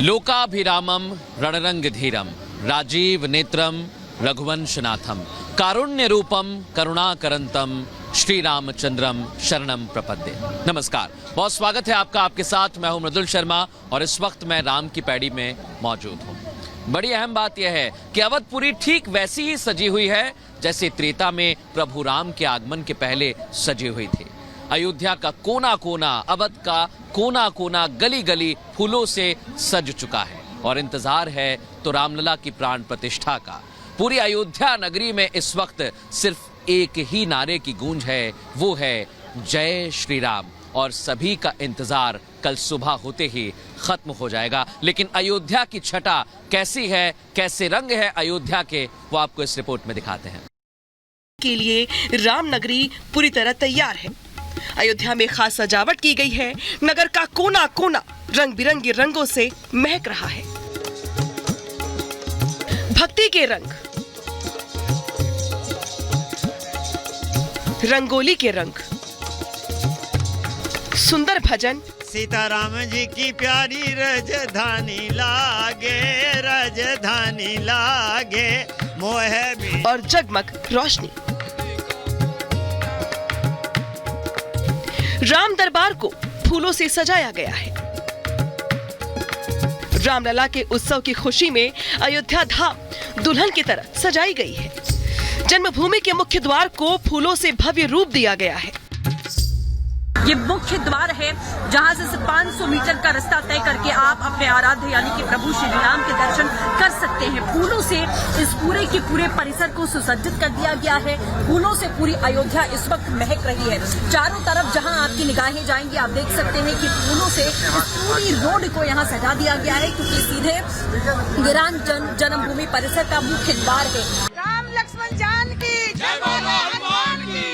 लोकाभिरामम रणरंगधीरम राजीव नेत्रम रघुवंशनाथम कारुण्य रूपम करुणाकरंतम श्री रामचंद्रम शरणम प्रपद्ये। नमस्कार, बहुत स्वागत है आपका। आपके साथ मैं हूं मृदुल शर्मा और इस वक्त मैं राम की पैड़ी में मौजूद हूं। बड़ी अहम बात यह है कि अवधपुरी ठीक वैसी ही सजी हुई है जैसे त्रेता में प्रभु राम के आगमन के पहले सजी हुई थी। अयोध्या का कोना कोना, अवध का कोना कोना, गली गली फूलों से सज चुका है और इंतजार है तो रामलला की प्राण प्रतिष्ठा का। पूरी अयोध्या नगरी में इस वक्त सिर्फ एक ही नारे की गूंज है, वो है जय श्री राम। और सभी का इंतजार कल सुबह होते ही खत्म हो जाएगा। लेकिन अयोध्या की छटा कैसी है, कैसे रंग है अयोध्या के, वो आपको इस रिपोर्ट में दिखाते हैं। के लिए राम नगरी पूरी तरह तैयार है। अयोध्या में खास सजावट की गई है। नगर का कोना कोना रंग बिरंगे रंगों से महक रहा है। भक्ति के रंग, रंगोली के रंग, सुंदर भजन, सीताराम जी की प्यारी राजधानी लागे, राजधानी लागे मोह भी, और जगमग रोशनी। राम दरबार को फूलों से सजाया गया है। रामलला के उत्सव की खुशी में अयोध्या धाम दुल्हन की तरह सजाई गई है। जन्मभूमि के मुख्य द्वार को फूलों से भव्य रूप दिया गया है। ये मुख्य द्वार है जहां से 500 मीटर का रास्ता तय करके आप अपने आराध्य यानी कि प्रभु श्री राम के दर्शन कर सकते हैं। फूलों से इस पूरे के पूरे परिसर को सुसज्जित कर दिया गया है। फूलों से पूरी अयोध्या इस वक्त महक रही है। चारों तरफ जहां आपकी निगाहें जाएंगी आप देख सकते हैं कि फूलों से इस पूरी रोड को यहाँ सजा दिया गया है, क्योंकि सीधे राम जन्मभूमि परिसर का मुख्य द्वार है। राम लक्ष्मण जानकी जय बोलो हनुमान की।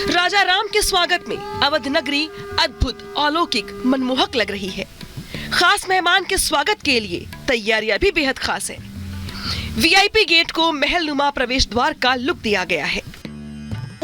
राजा राम के स्वागत में अवध नगरी अद्भुत, अलौकिक, मनमोहक लग रही है। खास मेहमान के स्वागत के लिए तैयारियां भी बेहद खास है। वीआईपी गेट को महलनुमा प्रवेश द्वार का लुक दिया गया है।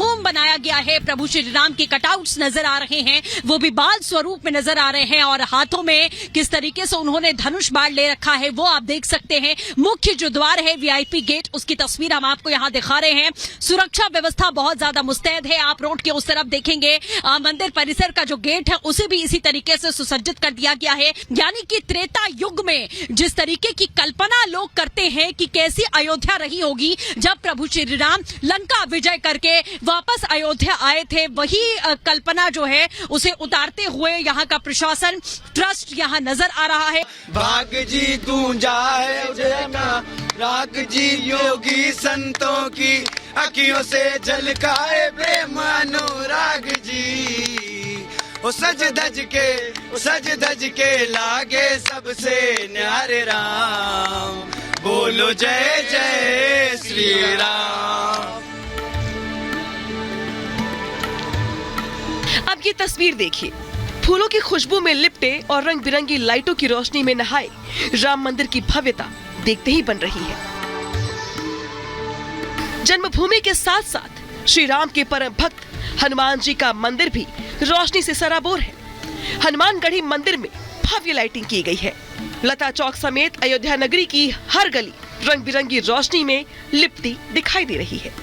ओम बनाया गया है। प्रभु श्री राम के कटआउट्स नजर आ रहे हैं, वो भी बाल स्वरूप में नजर आ रहे हैं और हाथों में किस तरीके से उन्होंने धनुष बाण ले रखा है वो आप देख सकते हैं। मुख्य जो द्वार है वीआईपी गेट, उसकी तस्वीर हम आपको यहाँ दिखा रहे हैं। सुरक्षा व्यवस्था बहुत ज्यादा मुस्तैद है। आप रोड के उस तरफ देखेंगे मंदिर परिसर का जो गेट है उसे भी इसी तरीके से सुसज्जित कर दिया गया है। यानी कि त्रेता युग में जिस तरीके की कल्पना लोग करते हैं कि कैसी अयोध्या रही होगी जब प्रभु श्री राम लंका विजय करके वापस अयोध्या आए थे, वही कल्पना जो है उसे उतारते हुए यहाँ का प्रशासन, ट्रस्ट यहाँ नजर आ रहा है। भाग जी गूंजा है उड़ना, राग जी योगी संतों की अखियों से झलकाए प्रेम अनुराग जी। वो सज धज के लागे सबसे न्यारे राम, बोलो जय जय श्री राम। अब ये तस्वीर देखिए। फूलों की खुशबू में लिपटे और रंग बिरंगी लाइटों की रोशनी में नहाए राम मंदिर की भव्यता देखते ही बन रही है। जन्मभूमि के साथ साथ श्री राम के परम भक्त हनुमान जी का मंदिर भी रोशनी से सराबोर है। हनुमानगढ़ी मंदिर में भव्य लाइटिंग की गई है। लता चौक समेत अयोध्या नगरी की हर गली रंग बिरंगी रोशनी में लिपटी दिखाई दे रही है।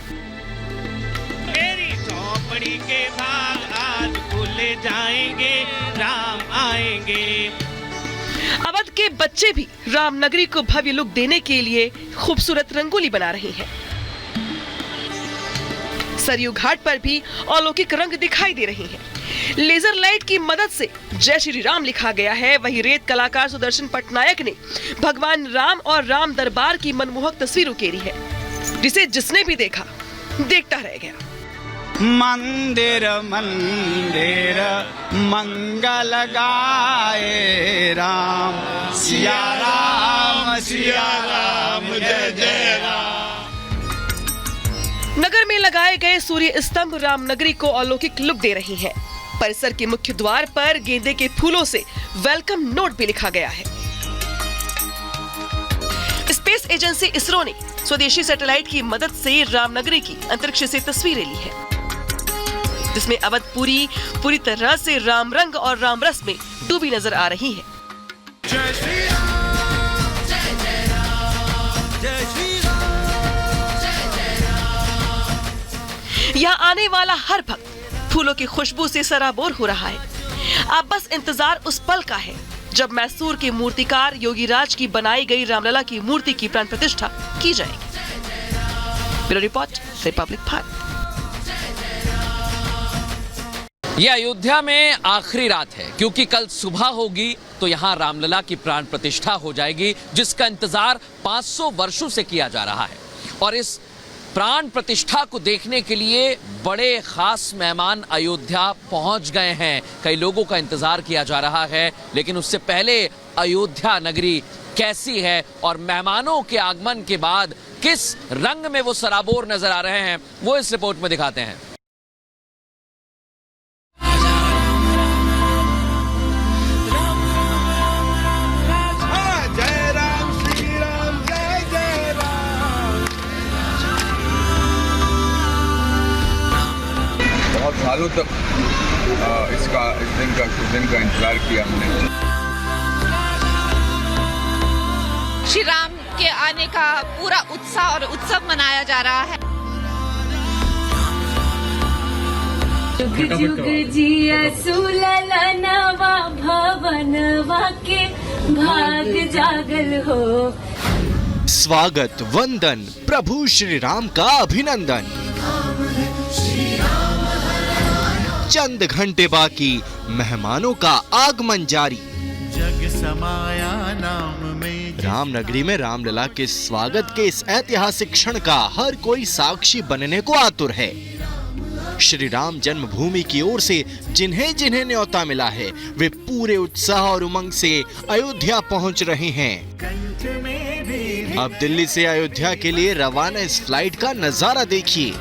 बड़ी के भाग आज खुले जाएंगे, राम आएंगे। अवध के बच्चे भी राम नगरी को भव्य लुक देने के लिए खूबसूरत रंगोली बना रहे हैं। सरयू घाट पर भी अलौकिक रंग दिखाई दे रहे हैं। लेजर लाइट की मदद से जय श्री राम लिखा गया है। वहीं रेत कलाकार सुदर्शन पटनायक ने भगवान राम और राम दरबार की मनमोहक तस्वीर उकेरी है, जिसे जिसने भी देखा देखता रह गया। मंदिर मंदिर मंगल गाए राम, सिया राम जय जय राम। नगर में लगाए गए सूर्य स्तंभ राम नगरी को अलौकिक लुक दे रही हैं। परिसर के मुख्य द्वार पर गेंदे के फूलों से वेलकम नोट भी लिखा गया है। स्पेस एजेंसी इसरो ने स्वदेशी सैटेलाइट की मदद से रामनगरी की अंतरिक्ष से तस्वीरें ली है। जिसमें अवधपुरी पूरी तरह से राम रंग और राम रस में डूबी नजर आ रही है। जय श्री राम, जय जय राम, जय श्री राम, जय जय राम। यहाँ आने वाला हर भक्त फूलों की खुशबू से सराबोर हो रहा है। अब बस इंतजार उस पल का है जब मैसूर के मूर्तिकार योगीराज की बनाई गई रामलला की मूर्ति की प्राण प्रतिष्ठा की जाएगी। Bureau report, Republic Bharat. यह अयोध्या में आखिरी रात है क्योंकि कल सुबह होगी तो यहाँ रामलला की प्राण प्रतिष्ठा हो जाएगी, जिसका इंतजार 500 वर्षों से किया जा रहा है। और इस प्राण प्रतिष्ठा को देखने के लिए बड़े खास मेहमान अयोध्या पहुंच गए हैं। कई लोगों का इंतजार किया जा रहा है, लेकिन उससे पहले अयोध्या नगरी कैसी है और मेहमानों के आगमन के बाद किस रंग में वो सराबोर नजर आ रहे हैं, वो इस रिपोर्ट में दिखाते हैं। बहुत सालों तक इस दिन का इंतजार किया हमने। श्री राम के आने का पूरा उत्साह और उत्सव मनाया जा रहा है। जुग जुग जिया सुललनवा भवनवा के भाग जागल हो। स्वागत वंदन, प्रभु श्री राम का अभिनंदन। चंद घंटे बाकी, मेहमानों का आगमन जारी। जग समाया नाम में। रामनगरी में रामलला के स्वागत के इस ऐतिहासिक क्षण का हर कोई साक्षी बनने को आतुर है। श्री राम जन्मभूमि की ओर से जिन्हें जिन्हें न्योता मिला है, वे पूरे उत्साह और उमंग से अयोध्या पहुंच रहे हैं। अब दिल्ली से अयोध्या के लिए रवाना इस फ्लाइट का नजारा देखिए।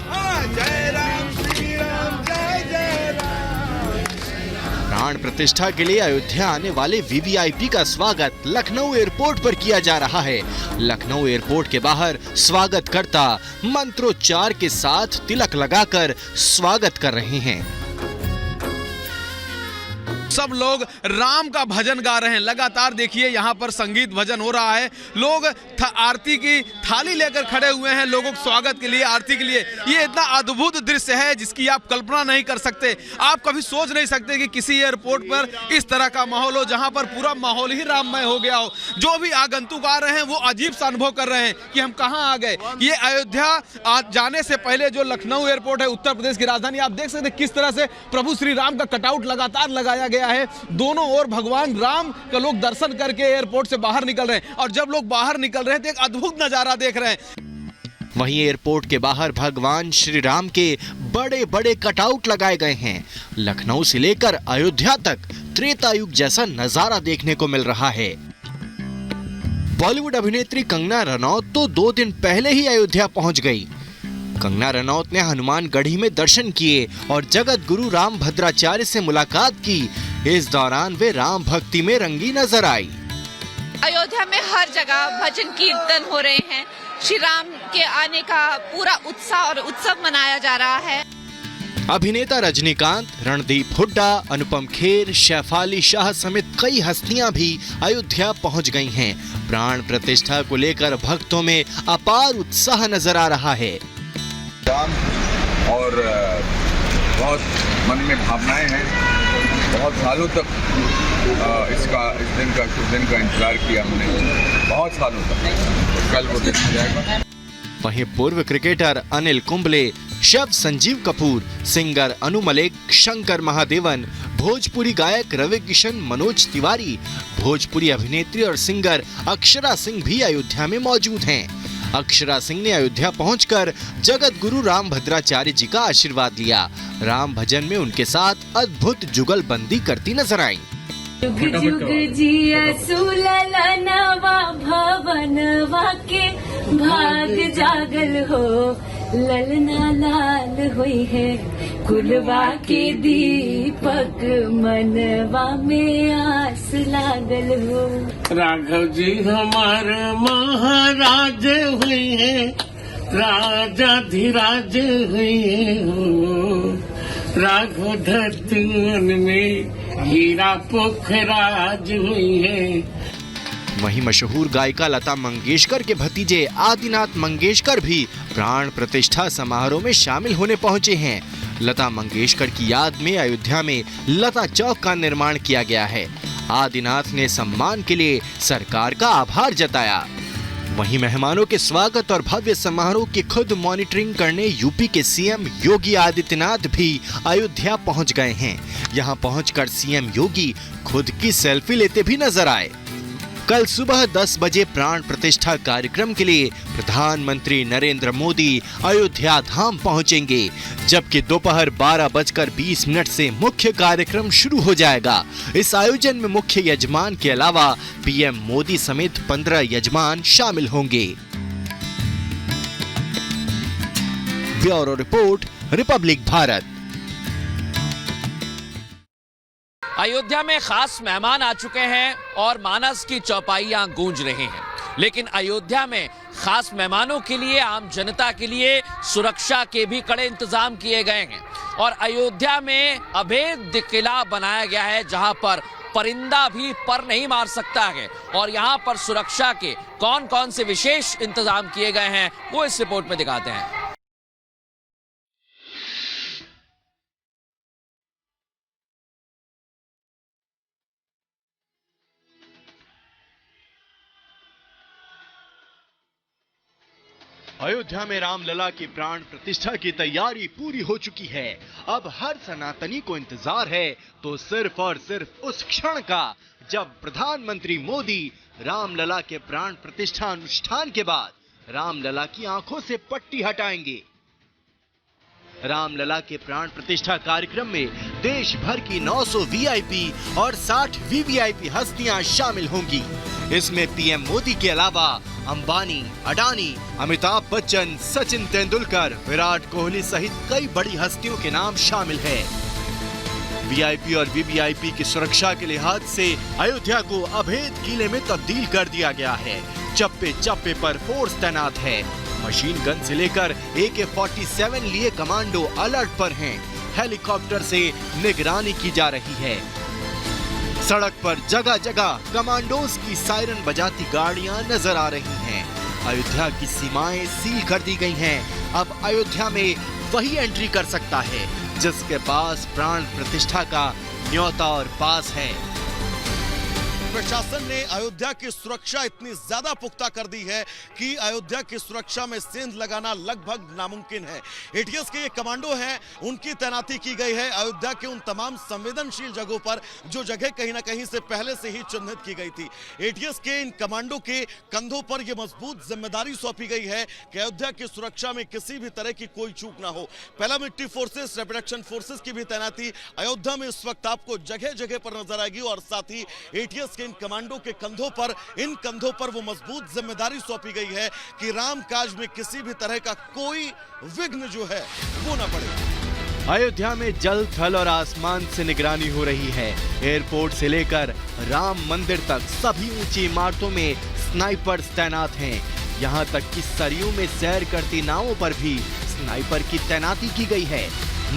प्राण प्रतिष्ठा के लिए अयोध्या आने वाले वीवीआईपी का स्वागत लखनऊ एयरपोर्ट पर किया जा रहा है। लखनऊ एयरपोर्ट के बाहर स्वागतकर्ता मंत्रोच्चार के साथ तिलक लगाकर स्वागत कर रहे हैं। सब लोग राम का भजन गा रहे हैं। लगातार देखिए यहाँ पर संगीत भजन हो रहा है। लोग आरती की थाली लेकर खड़े हुए हैं लोगों के स्वागत के लिए, आरती के लिए। ये इतना अद्भुत दृश्य है जिसकी आप कल्पना नहीं कर सकते। आप कभी सोच नहीं सकते कि किसी एयरपोर्ट पर इस तरह का माहौल हो, जहाँ पर पूरा माहौल ही राममय हो गया हो। जो भी आगंतुक आ रहे हैं वो अजीब सा अनुभव कर रहे हैं कि हम कहाँ आ गए। ये अयोध्या जाने से पहले जो लखनऊ एयरपोर्ट है, उत्तर प्रदेश की राजधानी, आप देख सकते हैं किस तरह से प्रभु श्री राम का कटआउट लगातार लगाया गया है। दोनों ओर भगवान राम का लोग दर्शन करके एयरपोर्ट से बाहर निकल रहे हैं। और जब लोग बाहर निकल रहे हैं तो एक अद्भुत नजारा देख रहे हैं। वहीं एयरपोर्ट के बाहर भगवान श्री राम के बड़े बड़े कटआउट लगाए गए हैं। लखनऊ से लेकर अयोध्या तक त्रेता युग जैसा नजारा देखने को मिल रहा है। बॉलीवुड अभिनेत्री कंगना रनौत तो 2 दिन पहले ही अयोध्या पहुंच गई। कंगना रनौत ने हनुमानगढ़ी में दर्शन किए और जगत गुरु राम भद्राचार्य से मुलाकात की। इस दौरान वे राम भक्ति में रंगी नजर आई। अयोध्या में हर जगह भजन कीर्तन हो रहे हैं। श्री राम के आने का पूरा उत्साह और उत्सव मनाया जा रहा है। अभिनेता रजनीकांत, रणदीप हुड्डा, अनुपम खेर, शेफाली शाह समेत कई हस्तियां भी अयोध्या पहुंच गई हैं। प्राण प्रतिष्ठा को लेकर भक्तों में अपार उत्साह नजर आ रहा है। राम और बहुत मन में भावनाएं हैं। बहुत सालों तक इस दिन का इंतजार किया हमने, बहुत सालों तक। कल वो देखा जाएगा। वहीं पूर्व cricketer Anil Kumble, chef Sanjeev Kapoor, singer Anu Malik, Shankar Mahadevan, Bhojpuri गायक रवि किशन, मनोज तिवारी, भोजपुरी अभिनेत्री और सिंगर अक्षरा सिंह भी अयोध्या में मौजूद हैं। अक्षरा सिंह ने अयोध्या पहुंचकर जगत गुरु राम भद्राचार्य जी का आशीर्वाद लिया। राम भजन में उनके साथ अद्भुत जुगलबंदी करती नजर आई। जुग जुग जिया सुललनवा भवनवा के भाग जागल हो। ललना लाल हुई है कुलवा के दीपक, मनवा में आस लागल हो। राघव जी हमारे महाराज हुए हैं, राजा धीराज हुए हो। राघव धरती में हीरा पोखराज हुई है। वहीं मशहूर गायिका लता मंगेशकर के भतीजे आदिनाथ मंगेशकर भी प्राण प्रतिष्ठा समारोह में शामिल होने पहुंचे हैं। लता मंगेशकर की याद में अयोध्या में लता चौक का निर्माण किया गया है। आदिनाथ ने सम्मान के लिए सरकार का आभार जताया। वहीं मेहमानों के स्वागत और भव्य समारोह की खुद मॉनिटरिंग करने यूपी के सीएम योगी आदित्यनाथ भी अयोध्या पहुंच गए हैं। यहां पहुंचकर सीएम योगी खुद की सेल्फी लेते भी नजर आए। कल सुबह 10 बजे प्राण प्रतिष्ठा कार्यक्रम के लिए प्रधानमंत्री नरेंद्र मोदी अयोध्या धाम पहुंचेंगे, जबकि दोपहर 12:20 से मुख्य कार्यक्रम शुरू हो जाएगा। इस आयोजन में मुख्य यजमान के अलावा पीएम मोदी समेत 15 यजमान शामिल होंगे। Bureau report, Republic Bharat. Ayodhya में खास मेहमान आ चुके हैं और मानस की चौपाइयां गूंज रही हैं, लेकिन अयोध्या में खास मेहमानों के लिए, आम जनता के लिए सुरक्षा के भी कड़े इंतजाम किए गए हैं। और अयोध्या में अभेद्य किला बनाया गया है जहां पर परिंदा भी पर नहीं मार सकता है। और यहां पर सुरक्षा के कौन कौन से विशेष इंतजाम किए गए हैं वो इस रिपोर्ट में दिखाते हैं। अयोध्या में रामलला की प्राण प्रतिष्ठा की तैयारी पूरी हो चुकी है। अब हर सनातनी को इंतजार है तो सिर्फ और सिर्फ उस क्षण का जब प्रधानमंत्री मोदी रामलला के प्राण प्रतिष्ठा अनुष्ठान के बाद रामलला की आंखों से पट्टी हटाएंगे। रामलला के प्राण प्रतिष्ठा कार्यक्रम में देश भर की 900 वीआईपी और 60 वीवीआईपी हस्तियां शामिल होंगी। इसमें पीएम मोदी के अलावा अंबानी, अडानी, अमिताभ बच्चन, सचिन तेंदुलकर, विराट कोहली सहित कई बड़ी हस्तियों के नाम शामिल है। वीआईपी और वीवीआईपी की सुरक्षा के लिहाज से अयोध्या को अभेद किले में तब्दील कर दिया गया है। चप्पे चप्पे पर फोर्स तैनात है। मशीन गन से लेकर AK-47 लिए कमांडो अलर्ट पर हैं। हेलीकॉप्टर से निगरानी की जा रही है। सड़क पर जगह जगह कमांडोज की सायरन बजाती गाड़ियां नजर आ रही हैं। अयोध्या की सीमाएं सील कर दी गई हैं। अब अयोध्या में वही एंट्री कर सकता है जिसके पास प्राण प्रतिष्ठा का न्योता और पास है। प्रशासन ने अयोध्या की सुरक्षा इतनी ज्यादा पुख्ता कर दी है कि अयोध्या की सुरक्षा में सेंध लगाना लगभग नामुमकिन है। एटीएस के ये कमांडो हैं, उनकी तैनाती की गई है अयोध्या के उन तमाम संवेदनशील जगहों पर जो जगह कहीं ना कहीं से पहले से ही चिन्हित की गई थी। एटीएस के इन कमांडो के कंधों पर यह मजबूत जिम्मेदारी सौंपी गई है कि अयोध्या की सुरक्षा में किसी भी तरह की कोई चूक ना हो। Paramilitary forces, rapid action forces की भी तैनाती अयोध्या में इस वक्त आपको जगह जगह पर नजर आएगी। और साथ ही एटीएस इन कमांडो के इन कंधों पर वो मजबूत जिम्मेदारी सौंपी गई है कि राम काज में किसी भी तरह का कोई विघ्न जो है वो ना पड़े। अयोध्या में जल, थल और आसमान से निगरानी हो रही है। एयरपोर्ट से लेकर राम मंदिर तक सभी ऊंची इमारतों में स्नाइपर्स तैनात हैं। यहां तक कि सरयू में सैर करती नावों पर भी स्नाइपर की तैनाती की गई है।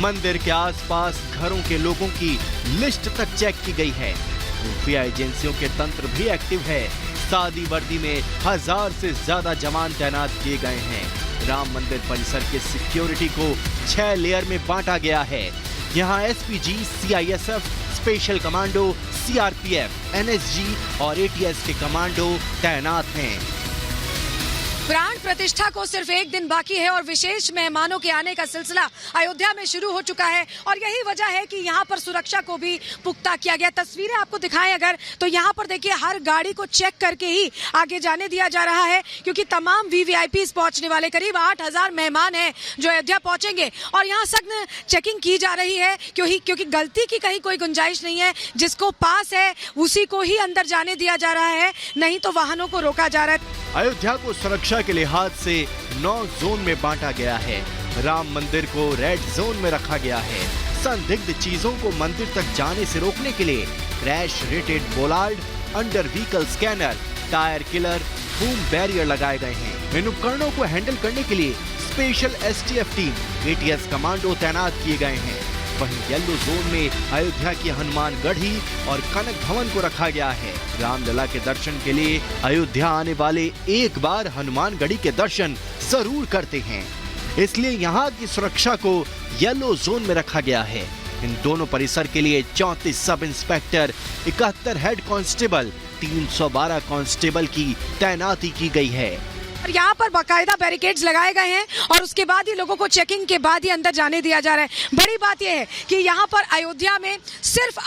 मंदिर के आसपास घरों के लोगों की लिस्ट तक चेक की गई है। खुफिया एजेंसियों के तंत्र भी एक्टिव है। सादी वर्दी में 1000 से ज्यादा जवान तैनात किए गए हैं। राम मंदिर परिसर के सिक्योरिटी को 6 लेयर में बांटा गया है। यहाँ SPG, CISF, special commando, CRPF, NSG और एटीएस के कमांडो तैनात हैं। प्राण प्रतिष्ठा को सिर्फ एक दिन बाकी है और विशेष मेहमानों के आने का सिलसिला अयोध्या में शुरू हो चुका है। और यही वजह है कि यहाँ पर सुरक्षा को भी पुख्ता किया गया। तस्वीरें आपको दिखाएं अगर तो यहाँ पर देखिए हर गाड़ी को चेक करके ही आगे जाने दिया जा रहा है, क्योंकि तमाम वीवीआईपी पहुंचने वाले करीब 8000 मेहमान हैं जो अयोध्या पहुंचेंगे। और यहाँ सख्त चेकिंग की जा रही है क्योंकि गलती की कहीं कोई गुंजाइश नहीं है। जिसको पास है उसी को ही अंदर जाने दिया जा रहा है, नहीं तो वाहनों को रोका जा रहा है। अयोध्या को सुरक्षा के लिहाज से 9 जोन में बांटा गया है। राम मंदिर को रेड जोन में रखा गया है। संदिग्ध चीजों को मंदिर तक जाने से रोकने के लिए crash rated bollard, under vehicle scanner, tyre killer, boom barrier लगाए गए हैं। इन उपकरणों को हैंडल करने के लिए special STF team, ATS commando तैनात किए गए हैं। वहीं येलो जोन में अयोध्या की हनुमान गढ़ी और कनक भवन को रखा गया है। रामलला के दर्शन के लिए अयोध्या आने वाले एक बार हनुमान गढ़ी के दर्शन जरूर करते हैं, इसलिए यहाँ की सुरक्षा को येलो जोन में रखा गया है। इन दोनों परिसर के लिए 34 sub inspector, 71 head constable, 312 constable की तैनाती की गई है। और यहाँ पर बाकायदा बैरिकेड्स लगाए गए हैं और उसके बाद ही लोगों को चेकिंग के बाद ही अंदर जाने दिया जा रहा है। बड़ी बात यह है कि यहाँ पर अयोध्या में सिर्फ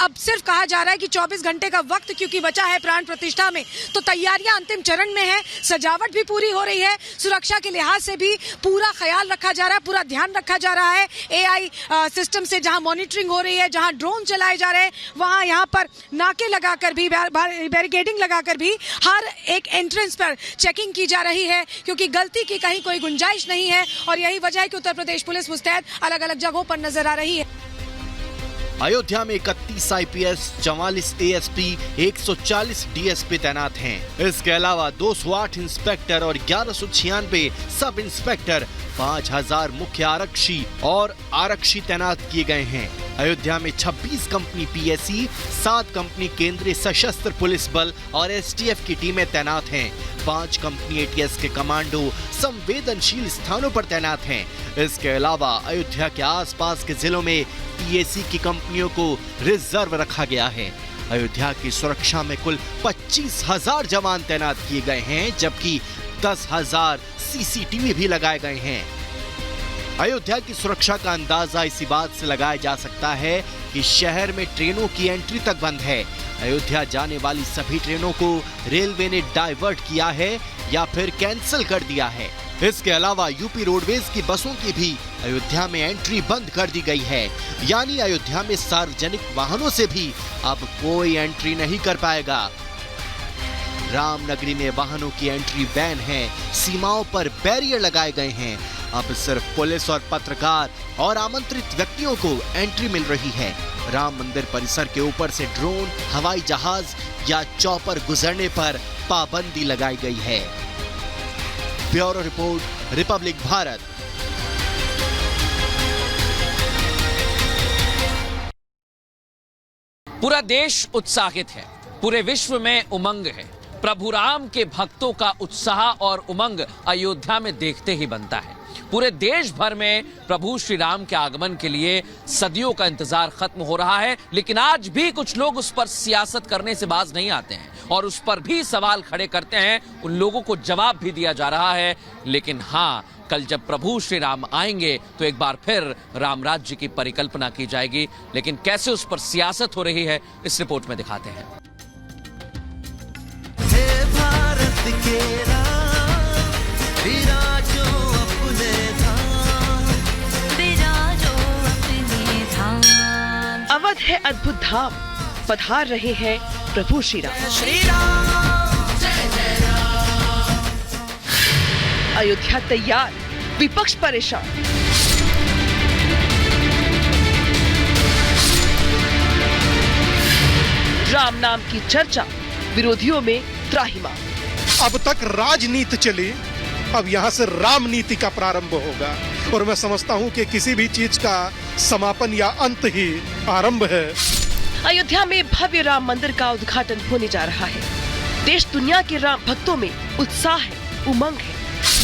कहा जा रहा है कि 24 घंटे का वक्त क्योंकि बचा है प्राण प्रतिष्ठा में, तो तैयारियां अंतिम चरण में है। सजावट भी पूरी हो रही है, सुरक्षा के लिहाज से भी पूरा ख्याल रखा जा रहा है, पूरा ध्यान रखा जा रहा है। AI सिस्टम से जहाँ मॉनिटरिंग हो रही है, जहाँ ड्रोन चलाए जा रहे हैं, वहाँ यहाँ पर नाके लगाकर भी, बैरिकेडिंग लगाकर भी हर एक एंट्रेंस पर चेकिंग की जा रही है, क्योंकि गलती की कहीं कोई गुंजाइश नहीं है। और यही वजह है कि उत्तर प्रदेश पुलिस मुस्तैद अलग अलग जगहों पर नजर आ रही है। अयोध्या में 31 IPS, 44 ASP, 140 DSP तैनात हैं। इसके अलावा 208 इंस्पेक्टर और 1196 सब इंस्पेक्टर, 5000 मुख्य आरक्षी और आरक्षी तैनात किए गए हैं। अयोध्या में 26 कंपनी PSE, 7 कंपनी केंद्रीय सशस्त्र पुलिस बल और STF की टीमें तैनात हैं। 5 कंपनी ATS के कमांडो संवेदनशील स्थानों पर तैनात हैं। इसके अलावा अयोध्या के आसपास के जिलों में PAC की कंपनियों को रिजर्व रखा गया है। अयोध्या की सुरक्षा में कुल 25,000 जवान तैनात किए गए हैं, जबकि 10,000 CCTV भी लगाए गए हैं। अयोध्या की सुरक्षा का अंदाजा इसी बात से लगाया जा सकता है कि शहर में ट्रेनों की एंट्री तक बंद है। अयोध्या जाने वाली सभी ट्रेनों को रेलवे ने डाइवर्ट किया है या फिर कैंसिल कर दिया है। इसके अलावा यूपी रोडवेज की बसों की भी अयोध्या में एंट्री बंद कर दी गई है, यानी अयोध्या में सार्वजनिक वाहनों से भी अब कोई एंट्री नहीं कर पाएगा। रामनगरी में वाहनों की एंट्री बैन है, सीमाओं पर बैरियर लगाए गए हैं। अब सिर्फ पुलिस और पत्रकार और आमंत्रित व्यक्तियों को एंट्री मिल रही है। राम मंदिर परिसर के ऊपर से ड्रोन, हवाई जहाज या चॉपर गुजरने पर पाबंदी लगाई गई है। Bureau report, Republic Bharat. पूरा देश उत्साहित है, पूरे विश्व में उमंग है। प्रभु राम के भक्तों का उत्साह और उमंग अयोध्या में देखते ही बनता है। पूरे देश भर में प्रभु श्री राम के आगमन के लिए सदियों का इंतजार खत्म हो रहा है, लेकिन आज भी कुछ लोग उस पर सियासत करने से बाज नहीं आते हैं और उस पर भी सवाल खड़े करते हैं। उन लोगों को जवाब भी दिया जा रहा है। लेकिन हाँ, कल जब प्रभु श्री राम आएंगे तो एक बार फिर राम राज्य की परिकल्पना की जाएगी। लेकिन कैसे उस पर सियासत हो रही है, इस रिपोर्ट में दिखाते हैं। भारत के राम, विराजो अपने धाम, विराजो अपने धाम। अवध है अद्भुत धाम, पधार रहे हैं प्रभु श्री राम। श्री राम, जय जय राम। अयोध्या तैयार, विपक्ष परेशान। राम नाम की चर्चा, विरोधियों में त्राहिमाम। अब तक राजनीति चली, अब यहाँ से रामनीति का प्रारंभ होगा और मैं समझता हूँ कि किसी भी चीज का समापन या अंत ही आरंभ है। अयोध्या में भव्य राम मंदिर का उद्घाटन होने जा रहा है। देश दुनिया के राम भक्तों में उत्साह है, उमंग है,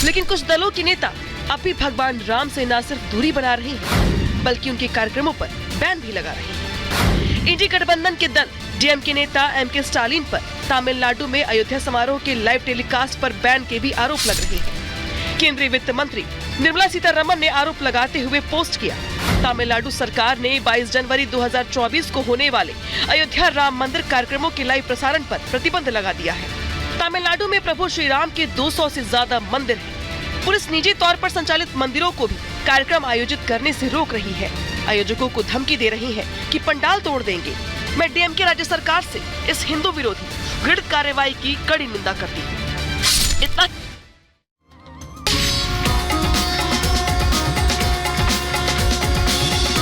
लेकिन कुछ दलों के नेता अब भी भगवान राम से न सिर्फ दूरी बना रहे हैं, बल्कि उनके कार्यक्रमों पर बैन भी लगा रहे हैं। इंडी गठबंधन के दल DMK नेता MK स्टालिन पर तमिलनाडु में अयोध्या समारोह के लाइव टेलीकास्ट पर बैन के भी आरोप लग रहे हैं। केंद्रीय वित्त मंत्री निर्मला सीतारमण ने आरोप लगाते हुए पोस्ट किया, तमिलनाडु सरकार ने 22 जनवरी 2024 को होने वाले अयोध्या राम मंदिर कार्यक्रमों के लाइव प्रसारण पर प्रतिबंध लगा दिया है। तमिलनाडु में प्रभु श्री राम के 200 से ज्यादा मंदिर हैं। पुलिस निजी तौर पर संचालित मंदिरों को भी कार्यक्रम आयोजित करने से रोक रही है। आयोजकों को धमकी दे रही है कि पंडाल तोड़ देंगे। मैं DMK राज्य सरकार से इस हिंदू विरोधी घृणित कार्रवाई की कड़ी निंदा करती हूँ।